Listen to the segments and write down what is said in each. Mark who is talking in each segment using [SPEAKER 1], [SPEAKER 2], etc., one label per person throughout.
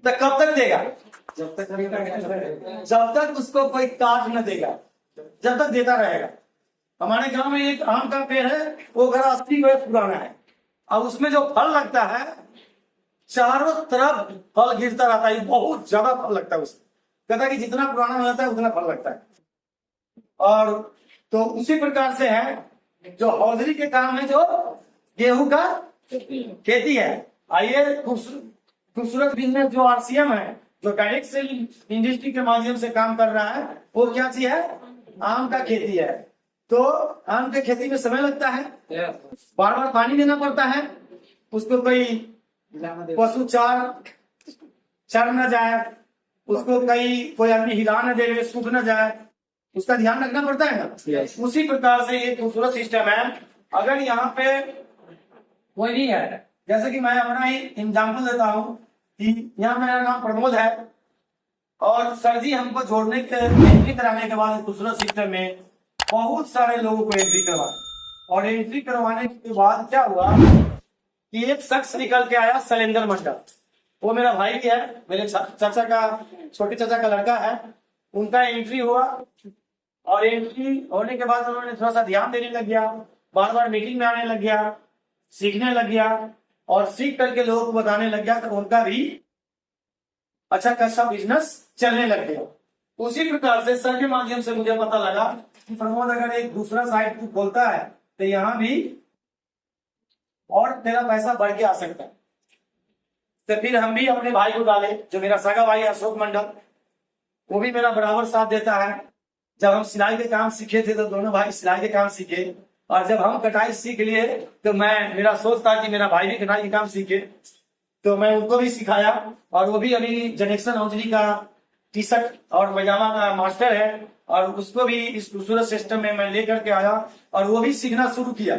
[SPEAKER 1] तो कब तक देगा? जब तक उसको कोई काट न देगा, जब तक देता रहेगा। हमारे गांव में एक आम का पेड़ है, वो घर 80 वर्ष पुराना है। अब उसमें जो फल लगता है, चारों तरफ फल गिरता रहता है, बहुत ज्यादा फल लगता है उसमें। कहता है कि जितना पुराना हो जाता है उतना फल लगता है। और तो उसी प्रकार से है जो हौजरी के काम है, जो गेहूं का खेती है। आइए, खूबसूरत बिजनेस जो आरसीएम है, जो डायरेक्ट सेल इंडस्ट्री के माध्यम से काम कर रहा है, वो क्या चीज है? आम का खेती है। तो आम के खेती में समय लगता है, बार बार पानी देना पड़ता है, उसको कोई पशु चर न जाए, उसको कोई आदमी हिला न दे, सूख न जाए, उसका ध्यान रखना पड़ता है ना। उसी प्रकार से एक खूबसूरत सिस्टम है। अगर यहाँ पे कोई नहीं है, जैसे कि मैं अपना ही एग्जाम्पल देता हूँ कि यहाँ मेरा नाम प्रमोद है, और सर जी हमको जोड़ने के एंट्री कराने के बाद खूबसूरत सिस्टम में बहुत सारे लोगों को एंट्री करवाया, और एंट्री करवाने के बाद क्या हुआ कि एक शख्स निकल के आया, शैलेंद्र मंडल। वो मेरा भाई भी है, मेरे चाचा का, छोटे चाचा का लड़का है। उनका एंट्री हुआ, और एंट्री होने के बाद उन्होंने थोड़ा सा ध्यान देने लग गया, बार बार मीटिंग में आने लग गया, सीखने लग गया, और सीख करके लोगों को बताने लग गया, तो उनका भी अच्छा खासा बिजनेस चलने लग गया। उसी प्रकार से सर के माध्यम से मुझे पता लगा कि प्रमोद अगर एक दूसरा साइट तू खोलता है तो यहाँ भी और तेरा पैसा बढ़ के आ सकता है। तो फिर हम भी अपने भाई को डाले, जो मेरा सगा भाई अशोक मंडल, वो भी मेरा बराबर साथ देता है। जब हम सिलाई के काम सीखे थे तो दोनों भाई सिलाई के काम सीखे, और जब हम कटाई सीख लिए तो मेरा सोच था कि मेरा भाई भी कटाई के काम सीखे, तो मैं उनको भी सिखाया। और वो भी अभी जनरेशन हौजरी का टी शर्ट और पैजामा का मास्टर है, और उसको भी इस खूबसूरत सिस्टम में मैं लेकर के आया, और वो भी सीखना शुरू किया,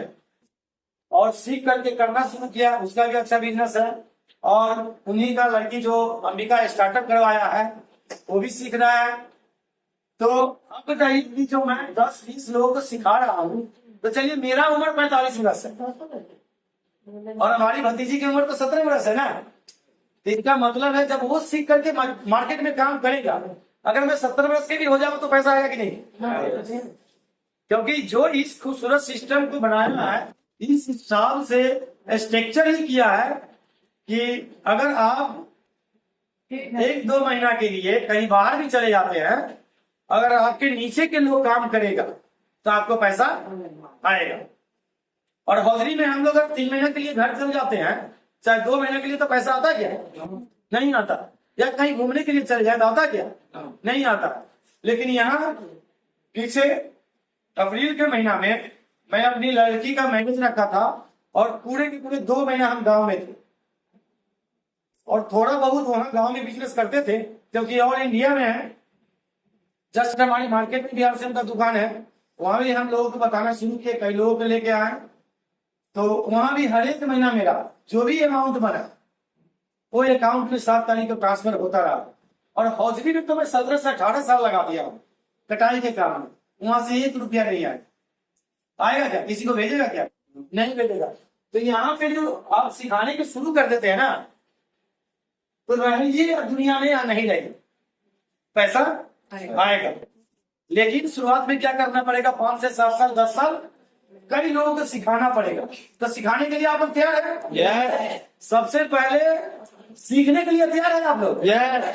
[SPEAKER 1] और सीख करके करना शुरू किया। उसका भी अच्छा बिजनेस है। और उन्हीं का लड़की जो अंबिका स्टार्टअप करवाया है, वो भी सीख रहा है। तो अब बताइए, जो मैं 10-20 लोगों को सिखा रहा हूँ, तो चलिए मेरा उम्र 45 वर्ष है, और हमारी भतीजी की उम्र तो 17 वर्ष है ना। तो इसका मतलब है जब वो सीख करके मार्केट में काम करेगा, अगर मैं 70 वर्ष के भी हो जाऊं तो पैसा आएगा कि नहीं? क्योंकि जो इस खूबसूरत सिस्टम को बनाया है, इस हिसाब से स्ट्रक्चर ही किया है कि अगर आप 1-2 महीना के लिए कहीं बाहर भी चले जाते हैं, अगर आपके नीचे के लोग काम करेगा तो आपको पैसा आएगा। और हौजरी में हम लोग अगर 3 महीने के लिए घर चल जाते हैं, चाहे 2 महीने के लिए, तो पैसा आता क्या? नहीं आता। या कहीं घूमने के लिए चले जाए तो आता क्या? नहीं आता। लेकिन यहाँ पीछे अप्रैल के महीना में मैं अपनी लड़की का मैरिज रखा था, और पूरे के पूरे 2 महीना हम गांव में थे, और थोड़ा बहुत वहां गांव में बिजनेस करते थे, क्योंकि ऑल इंडिया में है। जस्ट हमारी मार्केट में भी आरसीएम का दुकान है, वहां भी हम लोगों को बताना शुरू किए, कई लोगों को लेके आए। तो वहां भी हर एक महीना मेरा जो भी अमाउंट बना, वो अकाउंट में 7 तारीख को ट्रांसफर होता रहा। और हौजरी में तो मैं 17 से 18 साल लगा दिया हूँ कटाई के काम में, वहां से 1 रुपया नहीं आया। आएगा क्या? किसी को भेजेगा क्या? नहीं भेजेगा। तो यहाँ पे जो आप सिखाने के शुरू कर देते हैं ना, तो रहिए दुनिया में या नहीं रहेगी, पैसा आएगा। लेकिन शुरुआत में क्या करना पड़ेगा? 5 से 7 साल, 10 साल कई लोगों को सिखाना पड़ेगा। तो सिखाने के लिए आप लोग तैयार है? yes. सबसे पहले सीखने के लिए तैयार है आप लोग? yes.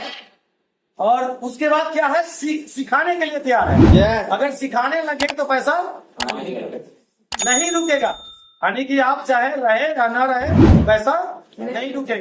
[SPEAKER 1] और उसके बाद क्या है? सिखाने के लिए तैयार है? yes. अगर सिखाने लगे तो पैसा नहीं रुकेगा, यानी कि आप चाहे रहे या ना रहे, पैसा नहीं रुकेगा।